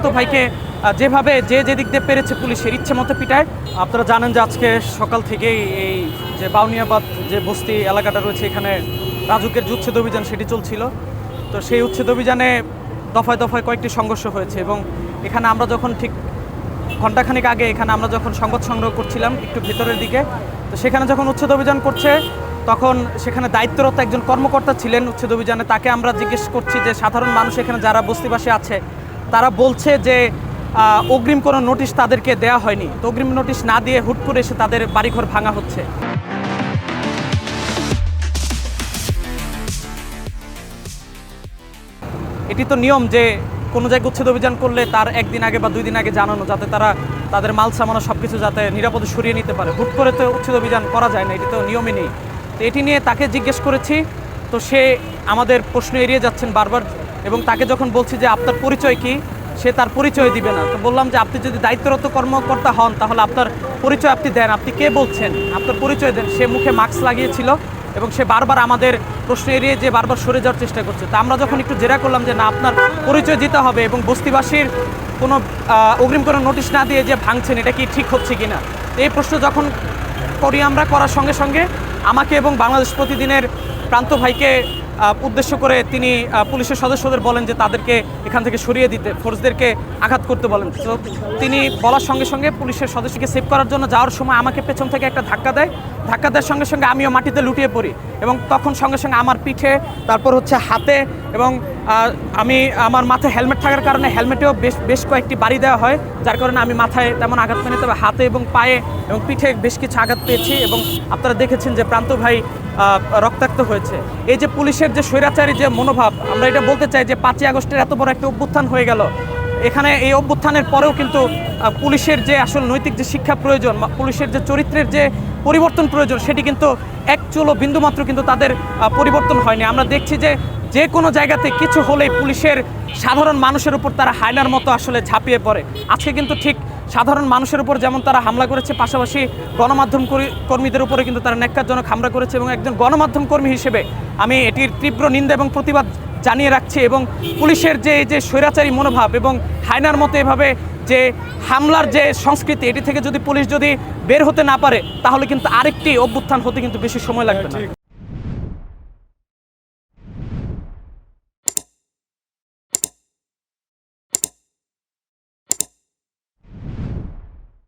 তো ভাইকে যেভাবে যেদিক দিয়ে পেরেছে পুলিশের ইচ্ছে মতো পিটায়। আপনারা জানেন যে আজকে সকাল থেকেই এই যে বাউনিয়াবাদ যে বস্তি এলাকাটা রয়েছে এখানে রাজুকের যে উচ্ছেদ অভিযান সেটি চলছিল। তো সেই উচ্ছেদ অভিযানে দফায় দফায় কয়েকটি সংঘর্ষ হয়েছে এবং এখানে আমরা যখন ঠিক ঘণ্টাখানিক আগে এখানে আমরা যখন সংবাদ সংগ্রহ করছিলাম একটু ভেতরের দিকে, তো সেখানে যখন উচ্ছেদ অভিযান করছে তখন সেখানে দায়িত্বরত একজন কর্মকর্তা ছিলেন উচ্ছেদ অভিযানে। তাকে আমরা জিজ্ঞেস করছি যে সাধারণ মানুষ এখানে যারা বস্তিবাসী আছে তারা বলছে যে অগ্রিম কোনো নোটিশ তাদেরকে দেয়া হয়নি, তো অগ্রিম নোটিশ না দিয়ে হুট করে এসে তাদের বাড়িঘর ভাঙা হচ্ছে। এটি তো নিয়ম যে কোনো জায়গায় উচ্ছেদ অভিযান করলে তার একদিন আগে বা 2 দিন আগে জানানো, যাতে তারা তাদের মাল সামানো সব কিছু যাতে নিরাপদে সরিয়ে নিতে পারে। হুট করে তো উচ্ছেদ অভিযান করা যায় না, এটি তো নিয়মই নেই। তো এটি নিয়ে তাকে জিজ্ঞেস করেছি, তো সে আমাদের প্রশ্ন এড়িয়ে যাচ্ছেন বারবার এবং তাকে যখন বলছি যে আপনার পরিচয় কি, সে তার পরিচয় দিবে না। তো বললাম যে আপনি যদি দায়িত্বরত কর্মকর্তা হন তাহলে আপনার পরিচয় আপনি দেন, আপনি কে বলছেন, আপনার পরিচয় দেন। সে মুখে মাস্ক লাগিয়েছিল এবং সে বারবার আমাদের প্রশ্ন এড়িয়ে যে বারবার সরে যাওয়ার চেষ্টা করছে। তা আমরা যখন একটু জেরা করলাম যে না, আপনার পরিচয় দিতে হবে এবং বস্তিবাসীর কোনো অগ্রিম কোনো নোটিশ না দিয়ে যে ভাঙছেন এটা কি ঠিক হচ্ছে কি না, এই প্রশ্ন যখন করি আমরা, করার সঙ্গে সঙ্গে আমাকে এবং বাংলাদেশ প্রতিদিনের প্রান্ত ভাইকে উদ্দেশ্য করে তিনি পুলিশের সদস্যদের বলেন যে তাদেরকে এখান থেকে সরিয়ে দিতে, ফোর্সদেরকে আঘাত করতে বলেন। তো তিনি বলার সঙ্গে সঙ্গে পুলিশের সদস্যকে সেভ করার জন্য যাওয়ার সময় আমাকে পেছন থেকে একটা ধাক্কা দেয়। ধাক্কা দেওয়ার সঙ্গে সঙ্গে আমিও মাটিতে লুটিয়ে পড়ি এবং তখন সঙ্গে সঙ্গে আমার পিঠে, তারপর হচ্ছে হাতে এবং আমার মাথায় হেলমেট থাকার কারণে হেলমেটেও বেশ কয়েকটি বাড়ি দেওয়া হয়, যার কারণে আমি মাথায় তেমন আঘাত পাইনি, তবে হাতে এবং পায়ে এবং পিঠে বেশ কিছু আঘাত পেয়েছি এবং আপনারা দেখেছেন যে প্রান্ত ভাই রক্তাক্ত হয়েছে। এই যে পুলিশের যে স্বৈরাচারী যে মনোভাব, আমরা এটা বলতে চাই যে 5ই আগস্টের এত বড় একটা অভ্যুত্থান হয়ে গেল, এখানে এই অভ্যুত্থানের পরেও কিন্তু পুলিশের যে আসল নৈতিক যে শিক্ষা প্রয়োজন, পুলিশের যে চরিত্রের যে পরিবর্তন প্রয়োজন, সেটি কিন্তু এক চুলো বিন্দুমাত্র কিন্তু তাদের পরিবর্তন হয়নি। আমরা দেখছি যে কোনো জায়গাতে কিছু হলেই পুলিশের সাধারণ মানুষের উপর তারা হায়নার মতো আসলে ঝাঁপিয়ে পড়ে। আজকে কিন্তু ঠিক সাধারণ মানুষের উপর যেমন তারা হামলা করেছে, পাশাপাশি গণমাধ্যম কর্মীদের উপরে কিন্তু তারা ন্যাক্কারজনক হামলা করেছে এবং একজন গণমাধ্যম কর্মী হিসেবে আমি এটির তীব্র নিন্দা এবং প্রতিবাদ জানিয়ে রাখছি। এবং পুলিশের যে স্বৈরাচারী মনোভাব এবং হায়নার মতো এভাবে যে হামলার যে সংস্কৃতি, এটি থেকে যদি পুলিশ যদি বের হতে না পারে তাহলে কিন্তু আরেকটি অভ্যুত্থান হতে কিন্তু বেশি সময় লাগবে না।